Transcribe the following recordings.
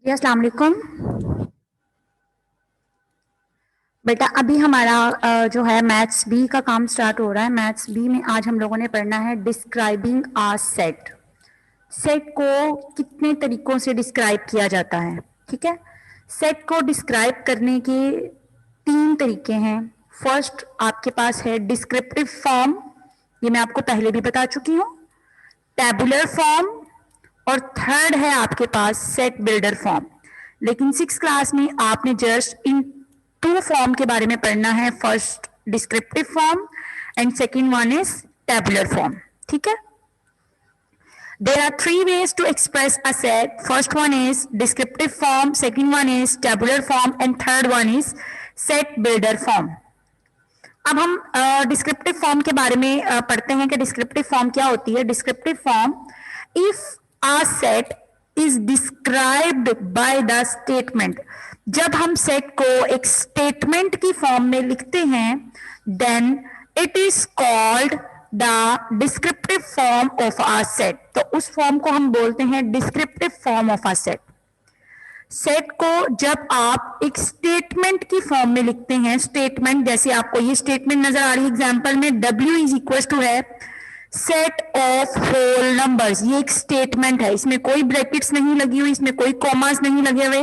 जी अस्सलाम वालेकुम। बेटा अभी हमारा जो है मैथ्स बी का काम स्टार्ट हो रहा है। मैथ्स बी में आज हम लोगों ने पढ़ना है डिस्क्राइबिंग आ सेट। सेट को कितने तरीकों से डिस्क्राइब किया जाता है, ठीक है। सेट को डिस्क्राइब करने के तीन तरीके हैं। फर्स्ट आपके पास है डिस्क्रिप्टिव फॉर्म, ये मैं आपको पहले भी बता चुकी हूँ, टैबुलर फॉर्म, और थर्ड है आपके पास सेट बिल्डर फॉर्म। लेकिन 6th क्लास में आपने जस्ट इन टू फॉर्म के बारे में पढ़ना है, first descriptive form and second one is tabular form, ठीक है। There are three ways to express a set. First one is descriptive form, second one is tabular form and third one is set builder form. अब हम descriptive form के बारे में पढ़ते हैं कि डिस्क्रिप्टिव फॉर्म क्या होती है। Descriptive form, if a set is described by the statement, जब हम सेट को एक स्टेटमेंट की फॉर्म में लिखते हैं, then it is called the descriptive form of a set. तो उस फॉर्म को हम बोलते हैं descriptive form of a set. Set को जब आप एक स्टेटमेंट की फॉर्म में लिखते हैं, स्टेटमेंट जैसे आपको ये स्टेटमेंट नजर आ रही है एग्जांपल में, W इज इक्वल टू है सेट ऑफ होल नंबर्स। ये एक स्टेटमेंट है, इसमें कोई ब्रैकेट्स नहीं लगी हुई, इसमें कोई कॉमास नहीं लगे हुए।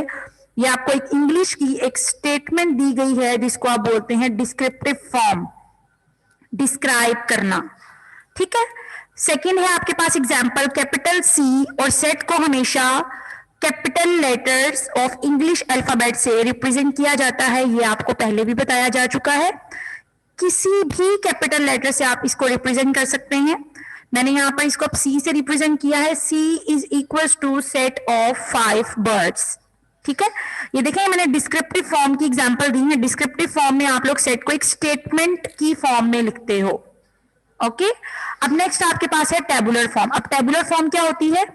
ये आपको एक इंग्लिश की एक स्टेटमेंट दी गई है जिसको आप बोलते हैं डिस्क्रिप्टिव फॉर्म, डिस्क्राइब करना, ठीक है। सेकेंड है आपके पास एग्जाम्पल कैपिटल सी, और सेट को हमेशा capital letters of English alphabet से रिप्रेजेंट किया जाता है। ये आपको पहले भी बताया जा चुका है, किसी भी कैपिटल लेटर से आप इसको रिप्रेजेंट कर सकते हैं। मैंने यहां पर इसको सी से रिप्रेजेंट किया है, C is equal to set of 5 birds, ठीक है। ये देखें मैंने डिस्क्रिप्टिव फॉर्म की एग्जांपल दी है। डिस्क्रिप्टिव फॉर्म में आप लोग सेट को एक स्टेटमेंट की फॉर्म में लिखते हो, ओके। अब नेक्स्ट आपके पास है टेबुलर फॉर्म। अब टेबुलर फॉर्म क्या होती है?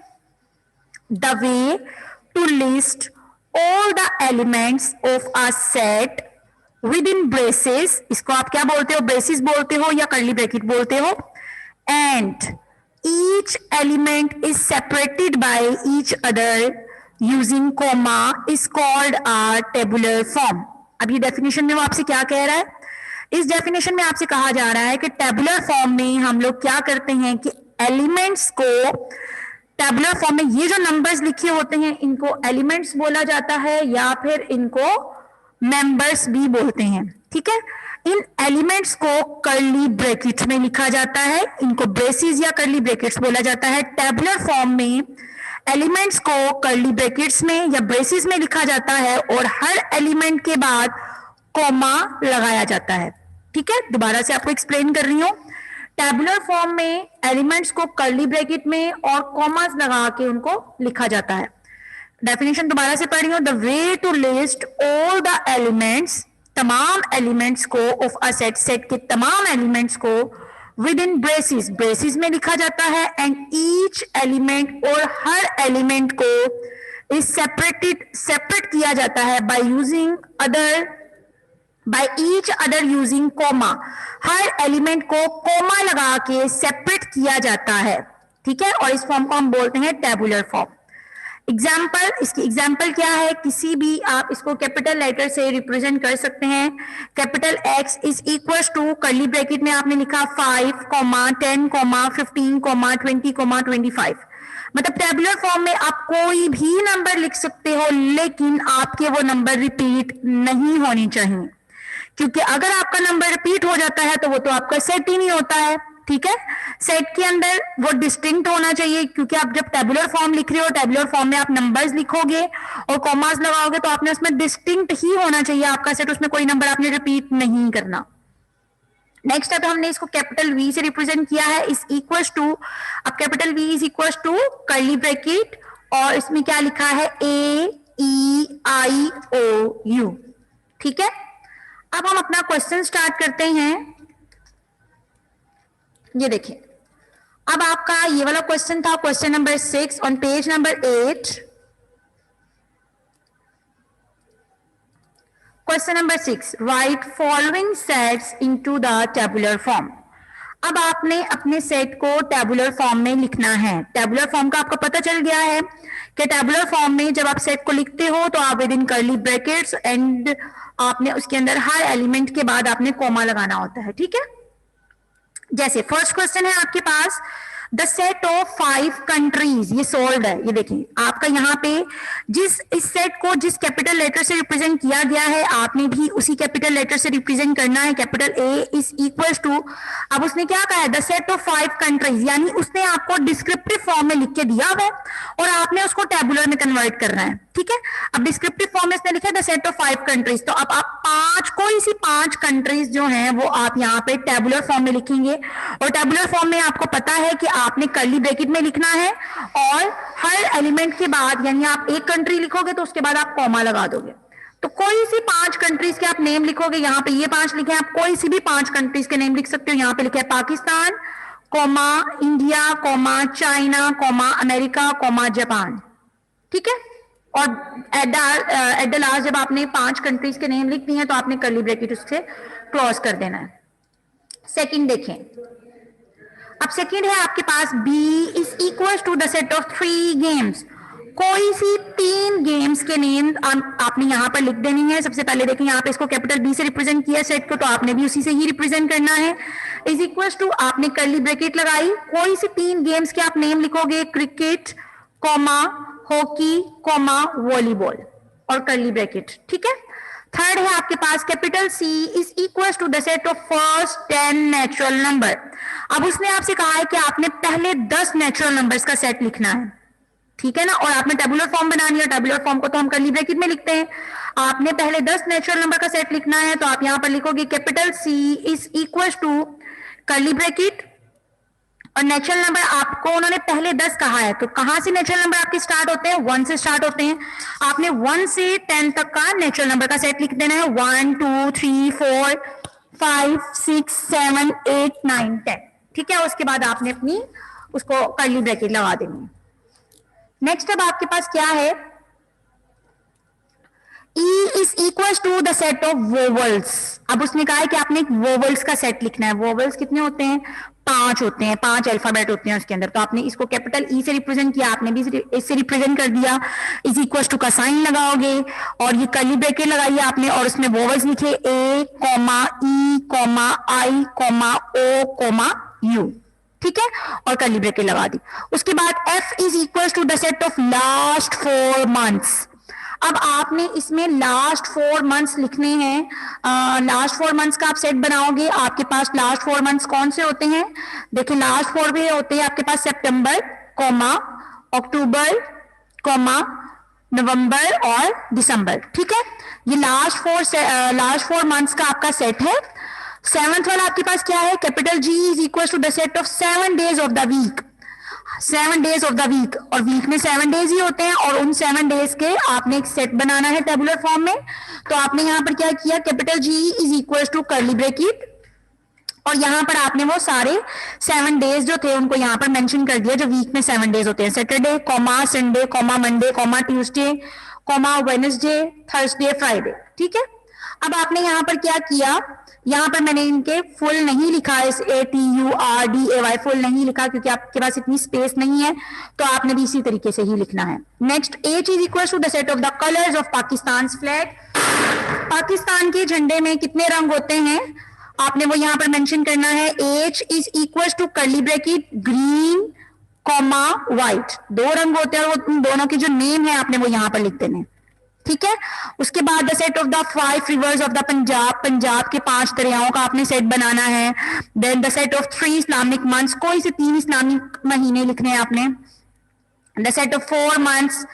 The way to list all the elements of a set within braces, इसको आप क्या बोलते हो, ब्रेसेस बोलते हो या कर्ली ब्रैकेट बोलते हो, and each element is separated by each other using comma is called a tabular form. अब ये डेफिनेशन में वो आपसे क्या कह रहा है? इस डेफिनेशन में आपसे कहा जा रहा है कि टेबुलर फॉर्म में हम लोग क्या करते हैं कि एलिमेंट्स को टैबुलर फॉर्म में ये जो नंबर्स लिखे होते हैं इनको एलिमेंट्स बोला जाता है या फिर इनको मेंबर्स भी बोलते हैं, ठीक है। इन एलिमेंट्स को कर्ली ब्रैकेट्स में लिखा जाता है, इनको ब्रेसेस या कर्ली ब्रैकेट्स बोला जाता है। टैबुलर फॉर्म में एलिमेंट्स को कर्ली ब्रैकेट्स में या ब्रेसेस में लिखा जाता है और हर एलिमेंट के बाद कॉमा लगाया जाता है, ठीक है। दोबारा से आपको एक्सप्लेन कर रही हूं। टैबुलर फॉर्म में एलिमेंट्स को कर्ली ब्रैकेट में और कॉमास लगा के उनको लिखा जाता है। डेफिनेशन दोबारा से पढ़ रही हूं। The way to list all the elements, तमाम एलिमेंट्स को ऑफ अ सेट, सेट के तमाम एलिमेंट्स को विद इन ब्रेसेस, ब्रेसेस में लिखा जाता है, एंड ईच एलिमेंट, और हर एलिमेंट को इज सेपरेट किया जाता है by using other, by each other using comma. हर एलिमेंट को कोमा लगा के सेपरेट किया जाता है, ठीक है। और इस फॉर्म को हम बोलते हैं टेबुलर फॉर्म। एग्जाम्पल, इसकी एग्जाम्पल क्या है? किसी भी आप इसको कैपिटल लेटर से रिप्रेजेंट कर सकते हैं। Capital x is equal to curly bracket में आपने लिखा 5, 10, 15, 20, 25। मतलब टेबुलर फॉर्म में आप कोई भी नंबर लिख सकते हो, लेकिन आपके वो नंबर रिपीट नहीं होनी चाहिए, क्योंकि अगर आपका नंबर रिपीट हो जाता है तो वो तो आपका सेट ही नहीं होता है, ठीक है। सेट के अंदर वो डिस्टिंक्ट होना चाहिए, क्योंकि आप जब टेबुलर फॉर्म लिख रहे हो, टेबुलर फॉर्म में आप नंबर्स लिखोगे और कॉमास लगाओगे तो आपने उसमें डिस्टिंक्ट ही होना चाहिए आपका सेट, उसमें कोई नंबर आपने रिपीट नहीं करना। नेक्स्ट अब हमने इसको कैपिटल वी से रिप्रेजेंट किया है, इज इक्वल टू, अब capital V is equal to curly bracket और इसमें क्या लिखा है, AEIOU, ठीक है। अब हम अपना क्वेश्चन स्टार्ट करते हैं। ये देखिए, अब आपका ये वाला क्वेश्चन था, question number 6 on page number 8। Question number 6, right following sets into the tabular form. अब आपने अपने सेट को टेबुलर फॉर्म में लिखना है। टेबुलर फॉर्म का आपको पता चल गया है कि टेबुलर फॉर्म में जब आप सेट को लिखते हो तो आप with in curly brackets and आपने उसके अंदर हर एलिमेंट के बाद आपने कॉमा लगाना होता है, ठीक है। जैसे फर्स्ट क्वेश्चन है आपके पास, द सेट ऑफ 5 कंट्रीज, ये सोल्व है। ये देखिए आपका यहाँ पे इस सेट को जिस कैपिटल लेटर से रिप्रेजेंट किया गया है आपने भी उसी कैपिटल लेटर से रिप्रेजेंट करना है। Capital A is equal to, अब उसने क्या कहा है, द सेट ऑफ 5 कंट्रीज, यानी उसने आपको डिस्क्रिप्टिव फॉर्म में लिख के दिया हुआ है और आपने उसको टेबुलर में कन्वर्ट करना है, ठीक है। अब डिस्क्रिप्टिव फॉर्म में इसने लिखा है द सेट ऑफ 5 कंट्रीज, तो अब आप कोई सी 5 कंट्रीज जो हैं वो आप यहाँ पे टेबुलर फॉर्म में लिखेंगे और टेबुलर फॉर्म में आपको पता है कि आपने कर्ली ब्रैकेट में लिखना है और हर एलिमेंट के बाद, यानी आप एक कंट्री लिखोगे तो उसके बाद आप कॉमा लगा दोगे। तो कोई सी 5 कंट्रीज के आप नेम लिखोगे, यहाँ पे ये 5 लिखे हैं, आप कोई सी भी 5 कंट्रीज के नेम लिख सकते हो। यहाँ पे लिखे है Pakistan, comma India, comma China, comma America, comma Japan, ठीक है। और एट द लास्ट जब आपने 5 कंट्रीज के नेम लिख दिए हैं तो आपने कर्ली ब्रैकेट उससे क्लोज कर देना है। सेकंड देखें, अब सेकंड है आपके पास B is equal to the set of 3 games, कोई सी 3 गेम्स के नेम आपने यहां पर लिख देनी है। सबसे पहले देखें यहाँ पे इसको कैपिटल B से रिप्रेजेंट किया सेट को, तो आपने भी उसी से ही रिप्रेजेंट करना है। इज इक्वल टू आपने कर्ली ब्रैकेट लगाई, कोई सी 3 गेम्स के आप नेम लिखोगे, cricket, comma hockey, comma volleyball और कर्ली ब्रैकेट, ठीक है। थर्ड है आपके पास capital C is equal to the set of first 10 natural number. अब उसने आपसे कहा है कि आपने पहले 10 नेचुरल नंबर्स का सेट लिखना है, ठीक है ना, और आपने टेबुलर फॉर्म बनानी है। टेबुलर फॉर्म को तो हम कर्ली ब्रैकेट में लिखते हैं। आपने पहले 10 नेचुरल नंबर का सेट लिखना है, तो आप यहां पर लिखोगे capital C is equal to curly bracket और नेचुरल नंबर आपको उन्होंने पहले 10 कहा है, तो कहां से नेचुरल नंबर आपके स्टार्ट होते हैं, 1 से स्टार्ट होते हैं। आपने 1 से 10 तक का नेचुरल नंबर का सेट लिख देना है, 1 2 3 4 5 6 7 8 9 10, ठीक है। उसके बाद आपने अपनी उसको कर्ली ब्रैकेट लगा देनी है। नेक्स्ट अब आपके पास क्या है, E is equal to the set of vowels. अब उसने कहा है कि आपने एक वोवल्स का सेट लिखना है। वोवल्स कितने होते हैं, 5 होते हैं, 5 अल्फाबेट होते हैं उसके अंदर। तो आपने इसको कैपिटल E से रिप्रेजेंट किया, आपने भी इससे रिप्रेजेंट कर दिया। इज इक्वल टू का साइन लगाओगे और ये कर्ली ब्रैकेट लगाइए आपने और उसमें वोवल्स लिखे A, E, I, O, U, ठीक है, और कर्ली ब्रैकेट लगा दी। उसके बाद F is equal to the set of last 4 months. अब आपने इसमें लास्ट 4 मंथ्स लिखने हैं। लास्ट 4 मंथ्स का आप सेट बनाओगे। आपके पास लास्ट 4 मंथ्स कौन से होते हैं, देखिए लास्ट 4 भी होते हैं आपके पास सितंबर, अक्टूबर, नवंबर और दिसंबर, ठीक है। ये लास्ट 4 मंथ्स का आपका सेट है। 7th वाला आपके पास क्या है, capital G is equal to the set of 7 days of the week. 7 days of the week, और वीक में 7 डेज ही होते हैं और उन 7 डेज के आपने एक सेट बनाना है टेबुलर फॉर्म में। तो आपने यहां पर क्या किया, capital G is equal to curly bracket और यहां पर आपने वो सारे 7 डेज जो थे उनको यहां पर मेंशन कर दिया जो वीक में 7 डेज होते हैं, Saturday, Sunday, Monday, Tuesday, Wednesday, Thursday, Friday, ठीक है। अब आपने यहां पर क्या किया, यहां पर मैंने इनके फुल नहीं लिखा, इस ATURDAY फुल नहीं लिखा क्योंकि आपके पास इतनी स्पेस नहीं है, तो आपने भी इसी तरीके से ही लिखना है। Next, H is equal to the set of the colours of Pakistan flag. Pakistan के झंडे में कितने रंग होते हैं, आपने वो यहां पर मेंशन करना है। H is equal to curly bracket green, white, 2 रंग होते हैं और उन दोनों के जो नेम है आपने वो यहां पर लिख देने, ठीक है। उसके बाद the set of the 5 rivers of the Punjab के 5 दरियाओं का आपने सेट बनाना है। Then the set of 3 Islamic months, कोई से 3 इस्लामिक महीने लिखने हैं आपने। द सेट ऑफ 4 मंथ्स,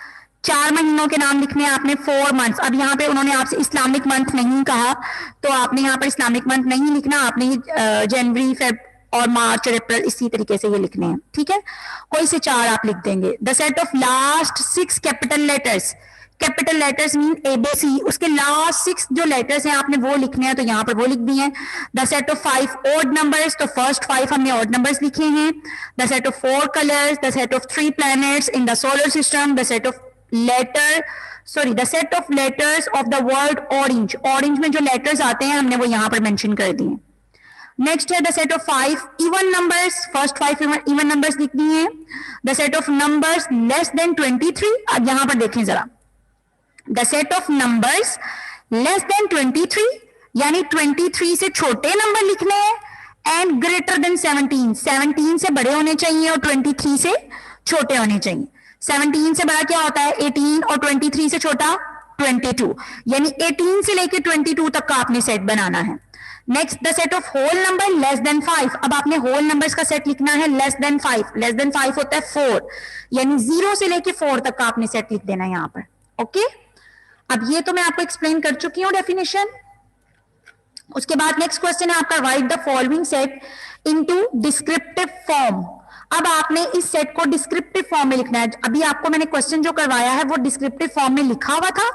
4 महीनों के नाम लिखने हैं आपने, 4 मंथ्स। अब यहाँ पे उन्होंने आपसे इस्लामिक मंथ नहीं कहा, तो आपने यहाँ पर इस्लामिक मंथ नहीं लिखना, आपने जनवरी, फेब और मार्च और अप्रैल इसी तरीके से ये लिखने हैं, ठीक है। कोई से 4 आप लिख देंगे। The set of last 6 capital letters mean ABC, उसके लास्ट 6 जो लेटर्स हैं आपने वो लिखने हैं, तो यहाँ पर वो लिख दिए हैं। The set of 5 odd numbers, तो फर्स्ट 5 हमने ऑड नंबर्स लिखे हैं। The set of 4 colours, the set of 3 planets in the solar system, the set of letters of the word orange में जो लेटर्स आते हैं हमने वो यहाँ पर मेंशन कर दिए। नेक्स्ट है the set of 5 even numbers, first 5 even numbers लिखनी है। The set of numbers less than 23, अब यहां पर देखें जरा, the set of numbers less than 23 यानी 23 से छोटे नंबर लिखने हैं एंड ग्रेटर देन 17, 17 से बड़े होने चाहिए और 23 से छोटे होने चाहिए। 17 से बड़ा क्या होता है 18 और 23 से छोटा 22, यानी 18 से लेके 22 तक का आपने सेट बनाना है। Next the set of whole number less than 5, अब आपने होल नंबर्स का सेट लिखना है लेस देन 5, लेस देन 5 होता है 4, यानी 0 से लेके 4 तक का आपने सेट लिख देना है यहां पर। ओके, अब ये तो मैं आपको एक्सप्लेन कर चुकी हूं डेफिनेशन। उसके बाद नेक्स्ट क्वेश्चन है आपका right the following set into descriptive form. अब आपने इस सेट को डिस्क्रिप्टिव फॉर्म में लिखना है। अभी आपको मैंने क्वेश्चन जो करवाया है वो डिस्क्रिप्टिव फॉर्म में लिखा हुआ था,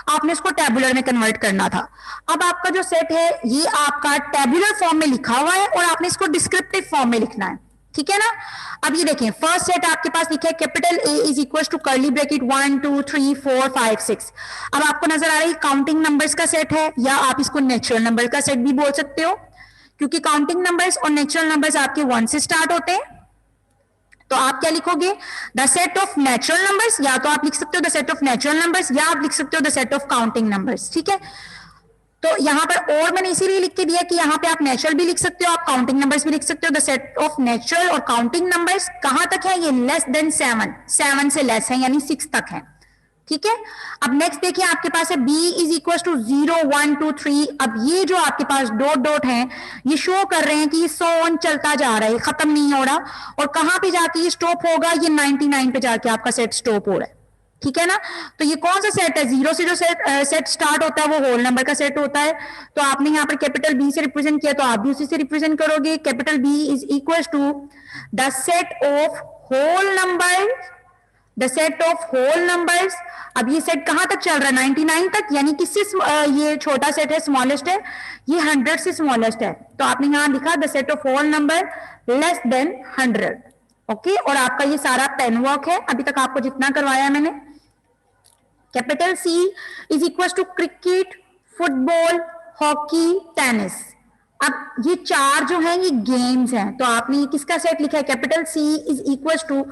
आपने इसको टेबुलर में कन्वर्ट करना था। अब आपका जो सेट है ये आपका टेबुलर फॉर्म में लिखा हुआ है और आपने इसको डिस्क्रिप्टिव फॉर्म में लिखना है, ठीक है ना। अब ये देखें, फर्स्ट सेट आपके पास लिखा है capital A is equal to curly bracket 1 2 3 4 5 6। अब आपको नजर आ रहा है काउंटिंग नंबर्स का सेट है, या आप इसको नेचुरल नंबर का सेट भी बोल सकते हो, क्योंकि काउंटिंग नंबर्स और नेचुरल नंबर्स आपके 1 से स्टार्ट होते हैं। तो आप क्या लिखोगे, the set of natural numbers, या तो आप लिख सकते हो the set of natural numbers, या आप लिख सकते हो the set of counting numbers, ठीक है। तो यहां पर और मैंने इसीलिए लिख के दिया कि यहां पे आप नेचुरल भी लिख सकते हो, आप काउंटिंग नंबर्स भी लिख सकते हो। द सेट ऑफ नेचुरल और काउंटिंग नंबर्स कहां तक है, ये लेस देन 7, 7 से लेस है यानी 6 तक है, ठीक है। अब नेक्स्ट देखिए आपके पास है b इज इक्वल टू 0 1 2 3। अब ये जो आपके पास डॉट डॉट है ये शो कर रहे हैं कि ये 100 चलता जा रहा है, खत्म नहीं हो रहा, और कहां पे जाके ये स्टॉप होगा, ये 99 पे जाके आपका सेट स्टॉप हो रहा है, ठीक है ना। तो ये कौन सा सेट है, 0 से जो सेट स्टार्ट होता है वो होल नंबर का सेट होता है। तो आपने यहाँ पर कैपिटल B से रिप्रेजेंट किया तो आप भी उसी से रिप्रेजेंट करोगे। Capital B is equal to the set of whole number, the set of whole numbers. अब ये सेट कहां तक चल रहा है, 99 तक, यानी किससे ये छोटा सेट है, स्मॉलेस्ट है, ये 100 से स्मॉलेस्ट है। तो आपने यहां लिखा the set of whole number less than 100, okay. और आपका ये सारा पेन वर्क है अभी तक आपको जितना करवाया है मैंने। Capital C is equal to cricket, football, hockey, tennis. अब ये चार जो हैं ये गेम्स हैं, तो आपने ये किसका सेट लिखा है, capital C is equal to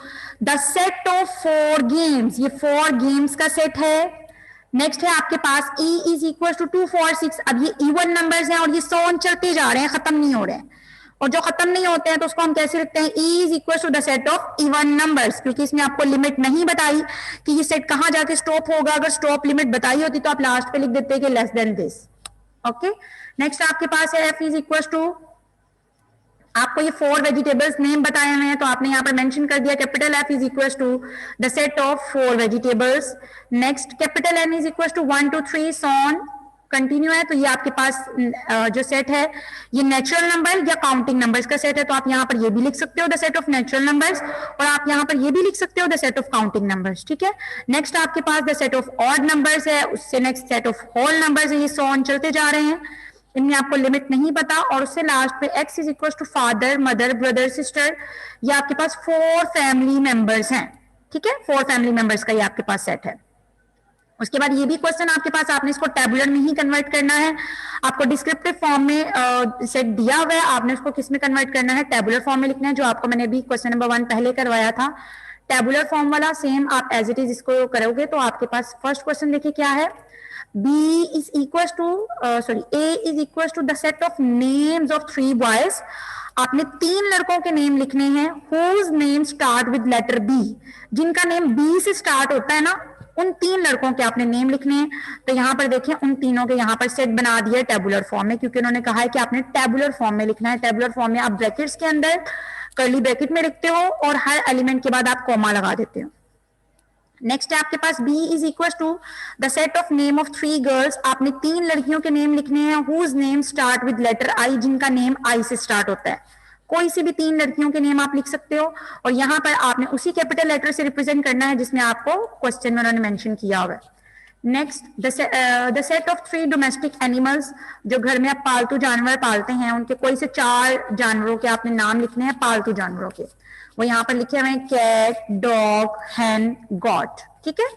the set of 4 games, ये 4 गेम्स का सेट है। नेक्स्ट है आपके पास E इज इक्वल टू 2 4 6। अब ये इवन नंबर्स हैं और ये 100 चलते जा रहे हैं, खत्म नहीं हो रहे हैं, और जो खत्म नहीं होते हैं तो उसको हम कैसे लिखते हैं, E is equal to the set of even numbers, क्योंकि इसमें आपको लिमिट नहीं बताई कि ये सेट कहां जाके स्टॉप होगा। अगर स्टॉप लिमिट बताई होती तो आप लास्ट पे लिख देते कि less than this, okay. Next आपके पास है F इज इक्वल टू, आपको ये 4 वेजिटेबल्स नेम बताए हुए हैं तो आपने यहाँ पर मेंशन कर दिया capital F is equal to the set of 4 vegetables. Next capital N is equal to 1 2 3 so on continue है। तो ये आपके पास जो सेट है ये नेचुरल नंबर या काउंटिंग नंबर्स का सेट है, तो आप यहाँ पर ये भी लिख सकते हो the set of natural numbers, और आप यहाँ पर ये भी लिख सकते हो the set of counting numbers, ठीक है। नेक्स्ट आपके पास the set of odd numbers है, उससे next set of whole numbers है, ये 100 चलते जा रहे हैं, इनमें आपको लिमिट नहीं पता। और उससे लास्ट पे x is equal to father, mother, brother, sister, ये आपके पास 4 फैमिली मेंबर्स हैं, ठीक है। 4 फैमिली मेंबर्स का ये आपके पास सेट है। उसके बाद ये भी क्वेश्चन आपके पास, आपने इसको टेबुलर में ही कन्वर्ट करना है, आपको डिस्क्रिप्टिव फॉर्म में सेट दिया हुआ है, आपने उसको किस में कन्वर्ट करना है, टेबुलर फॉर्म में लिखना है, जो आपको मैंने अभी क्वेश्चन नंबर 1 पहले करवाया था टेबुलर फॉर्म वाला, सेम आप एज इट इज इसको करोगे। तो आपके पास फर्स्ट क्वेश्चन देखिए क्या है, B is equals to A is equals to the set of names of 3 boys। आपने 3 लड़कों के नेम लिखने हैं whose name start with letter B, जिनका नेम B से स्टार्ट होता है ना, उन 3 लड़कों के आपने नेम लिखने हैं। तो यहाँ पर देखिए उन तीनों के यहाँ पर सेट बना दिया टेबुलर फॉर्म में, क्योंकि उन्होंने कहा है कि आपने टेबुलर फॉर्म में लिखना है। टेबुलर फॉर्म में आप ब्रैकेट्स के अंदर कर्ली ब्रैकेट में लिखते हो और हर एलिमेंट के बाद आप कॉमा लगा देते हो। नेक्स्ट है आपके पास B is equal to the set of name of 3 girls. आपने 3 लड़कियों के नेम लिखने हैं whose name start with letter I, जिनका नेम I से स्टार्ट होता है। कोई सी भी 3 लड़कियों के नेम आप लिख सकते हो, और यहाँ पर आपने उसी कैपिटल लेटर से रिप्रेजेंट करना है जिसमें आपको क्वेश्चन में उन्होंने मेंशन किया हुआ है। Next the set of 3 domestic animals, जो घर में आप पालतू जानवर पालते हैं, उनके कोई से 4 जानवरों के आपने नाम लिखने हैं, पालतू जानवरों के, वो यहाँ पर लिखे हुए हैं कैट, डॉग, हैन, गॉट, ठीक है।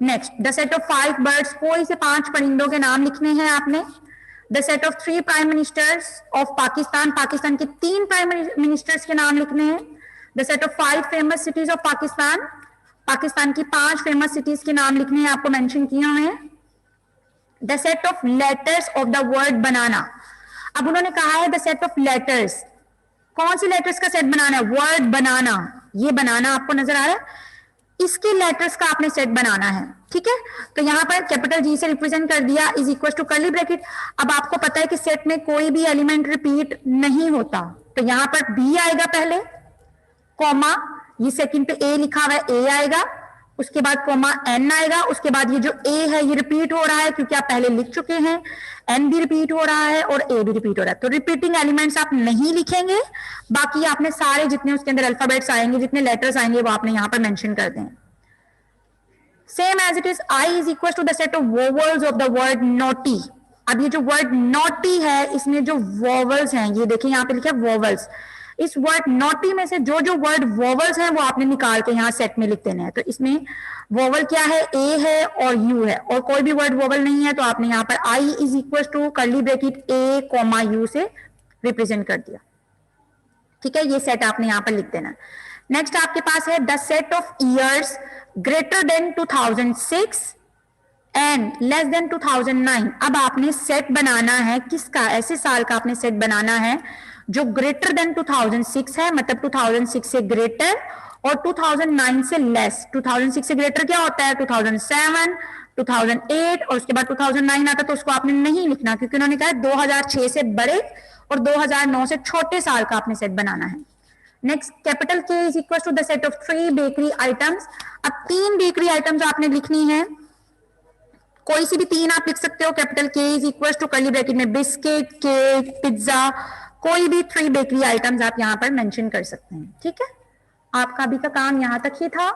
Next the set of 5 birds, कोई से 5 परिंदों के नाम लिखने हैं आपने। The set of 3 prime ministers of Pakistan, Pakistan के 3 प्राइम मिनिस्टर्स के नाम लिखने हैं। The set of 5 famous cities of Pakistan, Pakistan की 5 फेमस सिटीज के नाम लिखने हैं, आपको मेंशन किए हुए हैं। The set of letters of the word banana, अब उन्होंने कहा है द सेट ऑफ लेटर्स, कौन सी लेटर्स का सेट बनाना है? वर्ड बनाना, ये बनाना आपको नजर आ रहा है, इसके लेटर्स का आपने सेट बनाना है, ठीक है। तो यहां पर कैपिटल जी से रिप्रेजेंट कर दिया, is equal to curly bracket. अब आपको पता है कि सेट में कोई भी एलिमेंट रिपीट नहीं होता, तो यहां पर बी आएगा पहले, कॉमा, ये सेकंड पे ए लिखा हुआ है, ए आएगा, उसके बाद कॉमा एन आएगा, उसके बाद ये जो ए है ये रिपीट हो रहा है क्योंकि आप पहले लिख चुके हैं, एन भी रिपीट हो रहा है और ए भी रिपीट हो रहा है। तो रिपीटिंग एलिमेंट्स आप नहीं लिखेंगे, बाकी आपने सारे जितने उसके अंदर अल्फाबेट्स आएंगे, जितने लेटर्स आएंगे वो आपने यहां पर मेंशन कर दें। Same as it is, I is equal to the set of vowels of the word naughty. अब ये जो वर्ड नोटी है इसमें जो वोवल्स हैं, ये देखिए यहां पे लिखा है वोवल्स, इस वर्ड नोटी में से जो जो वर्ड वोवल्स हैं वो आपने निकाल के यहाँ सेट में लिख देना है। तो इसमें वोवल क्या है? ए है और यू है, और कोई भी वर्ड वोवल नहीं है तो आपने यहाँ पर I is equal to curly bracket A comma U से रिप्रेजेंट कर दिया, ठीक है। ये सेट आपने यहाँ पर लिख देना। नेक्स्ट आपके पास है the set of years greater than 2006 and less than 2009। अब आपने सेट बनाना है किसका? ऐसे साल का आपने सेट बनाना है जो ग्रेटर देन 2006 है, मतलब 2006 से ग्रेटर, और 2009 से लेस। 2006 से ग्रेटर क्या होता है? 2007, 2008, और उसके बाद 2009 आता, तो उसको आपने नहीं लिखना क्योंकि उन्होंने कहा 2006 से बड़े और 2009 से छोटे साल का आपने सेट बनाना है। Next, capital K is equal to the set of 3 bakery items. अब 3 बेकरी आइटम्स आपने लिखनी है, कोई सी भी 3 आप लिख सकते हो। Capital K is equal to curly bracket में बिस्किट, केक, पिज्जा, कोई भी 3 बेकरी आइटम्स आप यहां पर मेंशन कर सकते हैं, ठीक है। आपका अभी का काम यहां तक ही था।